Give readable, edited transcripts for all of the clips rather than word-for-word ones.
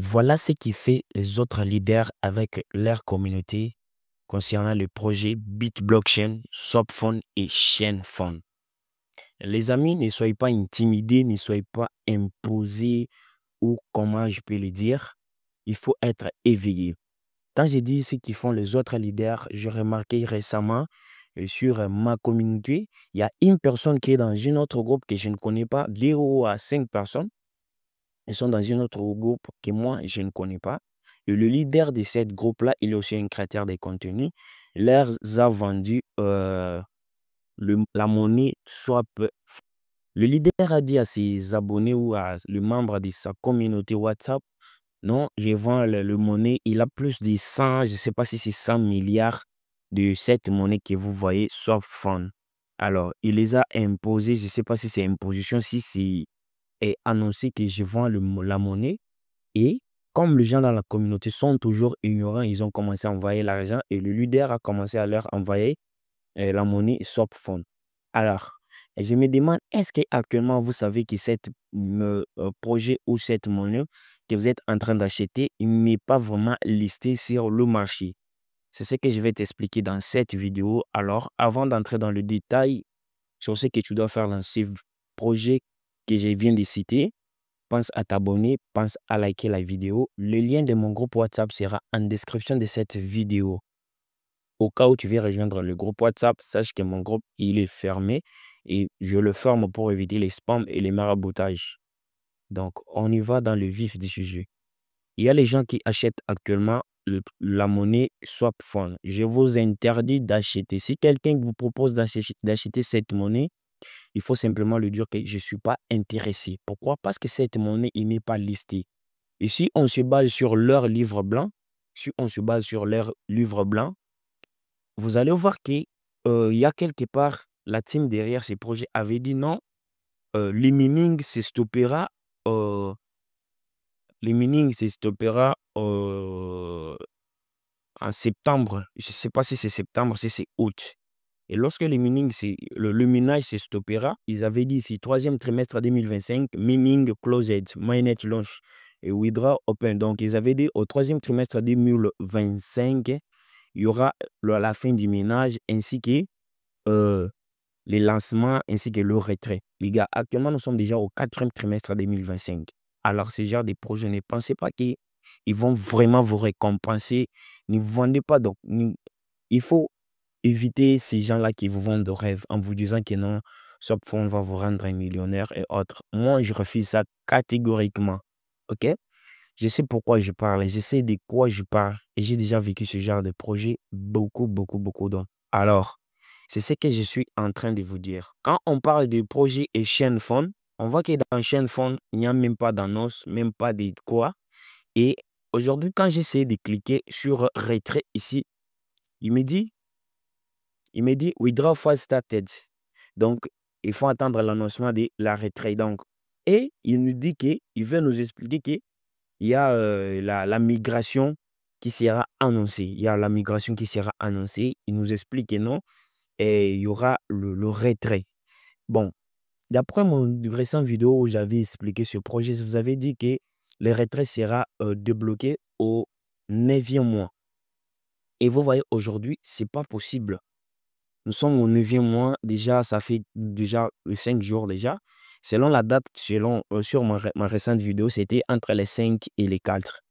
Voilà ce qui fait les autres leaders avec leur communauté concernant le projet BitBlockchain, SwapFund et ChainFund. Les amis, ne soyez pas intimidés, ne soyez pas imposés ou comment je peux le dire. Il faut être éveillé. Quand j'ai dit ce qu'ils font les autres leaders, j'ai remarqué récemment sur ma communauté, il y a une personne qui est dans un autre groupe que je ne connais pas, 0 à 5 personnes. Ils sont dans un autre groupe que moi, je ne connais pas. Et le leader de ce groupe-là, il est aussi un créateur de contenu. Il leur a vendu la monnaie Swap. Le leader a dit à ses abonnés ou à le membre de sa communauté WhatsApp, non, je vends le monnaie. Il a plus de 100, je ne sais pas si c'est 100 milliards de cette monnaie que vous voyez, Swap Fund. Alors, il les a imposés, je ne sais pas si c'est imposition, si c'est annoncé que je vends la monnaie. Et comme les gens dans la communauté sont toujours ignorants, ils ont commencé à envoyer l'argent et le leader a commencé à leur envoyer la monnaie SwapFund. Alors, je me demande, est-ce qu'actuellement vous savez que ce projet ou cette monnaie que vous êtes en train d'acheter n'est pas vraiment listé sur le marché? C'est ce que je vais t'expliquer dans cette vidéo. Alors, avant d'entrer dans le détail sur ce que tu dois faire dans ce projet que je viens de citer, pense à t'abonner, pense à liker la vidéo. Le lien de mon groupe WhatsApp sera en description de cette vidéo. Au cas où tu veux rejoindre le groupe WhatsApp, sache que mon groupe, il est fermé et je le ferme pour éviter les spams et les maraboutages. Donc, on y va dans le vif du sujet. Il y a les gens qui achètent actuellement la monnaie SwapFund. Je vous interdis d'acheter. Si quelqu'un vous propose d'acheter cette monnaie, il faut simplement lui dire que je ne suis pas intéressé. Pourquoi? Parce que cette monnaie, il n'est pas listée. Et si on se base sur leur livre blanc, vous allez voir qu'il y a quelque part, la team derrière ces projets avait dit non, les mining se stoppera, euh, les mining se stoppera en septembre. Je ne sais pas si c'est septembre, si c'est août. Et lorsque le minage se stoppera, ils avaient dit ici, troisième trimestre 2025, mining closed, mainnet launch et withdraw open. Donc, ils avaient dit au troisième trimestre 2025, il y aura la fin du minage ainsi que euh, les lancements ainsi que le retrait. Les gars, actuellement, nous sommes déjà au quatrième trimestre 2025. Alors, ce genre de projet, ne pensez pas qu'ils vont vraiment vous récompenser. Ne vendez pas. Donc, il faut éviter ces gens-là qui vous vendent de rêves en vous disant que non, SwapFund va vous rendre un millionnaire et autres. Moi, je refuse ça catégoriquement. OK? Je sais pourquoi je parle, je sais de quoi je parle et j'ai déjà vécu ce genre de projet beaucoup, beaucoup, beaucoup d'années. Alors, c'est ce que je suis en train de vous dire. Quand on parle de projet et chaîne fond, on voit que dans chaîne fond, il n'y a même pas d'annonce, même pas de quoi. Et aujourd'hui, quand j'essaie de cliquer sur retrait ici, il me dit, withdraw fast started. Donc, il faut attendre l'annoncement de la retrait. Donc, et il nous dit qu'il veut nous expliquer que il y a la migration qui sera annoncée. Il y a la migration qui sera annoncée. Il nous explique que non, et il y aura le retrait. Bon, d'après mon récent vidéo où j'avais expliqué ce projet, vous avez dit que le retrait sera débloqué au 9e mois. Et vous voyez, aujourd'hui, ce n'est pas possible. Nous sommes au 9e mois, déjà, ça fait déjà 5 jours déjà. Selon la date, sur ma récente vidéo, c'était entre les 5 et les 4.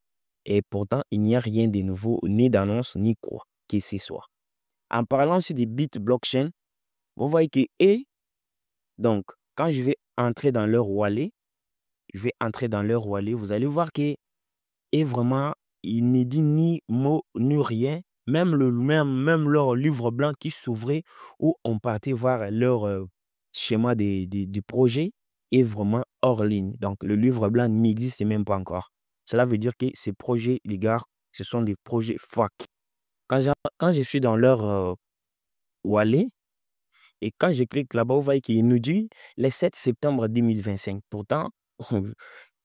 Et pourtant, il n'y a rien de nouveau, ni d'annonce, ni quoi que ce soit. En parlant sur des bits blockchain, vous voyez que, donc, quand je vais entrer dans leur wallet, vous allez voir que, vraiment, il ne dit ni mot, ni rien. Même leur livre blanc qui s'ouvrait, où on partait voir leur schéma du projet, est vraiment hors ligne. Donc, le livre blanc n'existe même pas encore. Cela veut dire que ces projets, les gars, ce sont des projets FAQ. Quand je suis dans leur wallet, et quand je clique là-bas, vous voyez qu'il nous dit le 7 septembre 2025. Pourtant,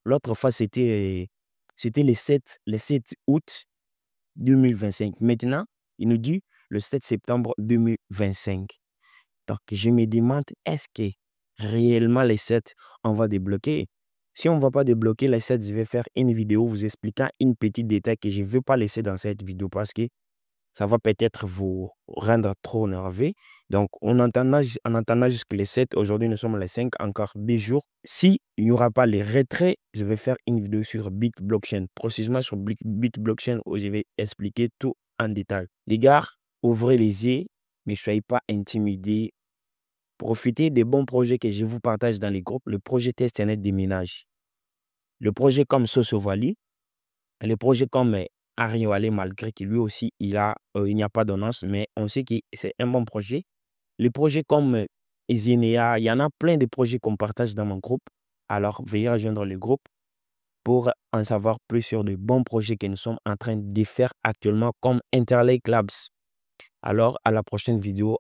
l'autre fois, c'était le 7 août 2025. Maintenant, il nous dit le 7 septembre 2025. Donc, je me demande, est-ce que réellement les 7, on va débloquer? Si on ne va pas débloquer les 7, je vais faire une vidéo vous expliquant une petite détail que je ne veux pas laisser dans cette vidéo parce que ça va peut-être vous rendre trop nerveux. Donc, en attendant jusqu'à les 7, aujourd'hui nous sommes les 5, encore 2 jours. Si il n'y aura pas les retraits, je vais faire une vidéo sur BitBlockchain, précisément sur BitBlockchain où je vais expliquer tout en détail. Les gars, ouvrez les yeux, ne soyez pas intimidés. Profitez des bons projets que je vous partage dans les groupes. Le projet Testnet des ménages, le projet comme Sosovali, le projet comme Ariolé, malgré que lui aussi, il n'y a pas d'annonce, mais on sait que c'est un bon projet. Les projets comme Ezinea, il y en a plein de projets qu'on partage dans mon groupe. Alors, veuillez rejoindre le groupe pour en savoir plus sur de bons projets que nous sommes en train de faire actuellement comme Interlake Labs. Alors, à la prochaine vidéo.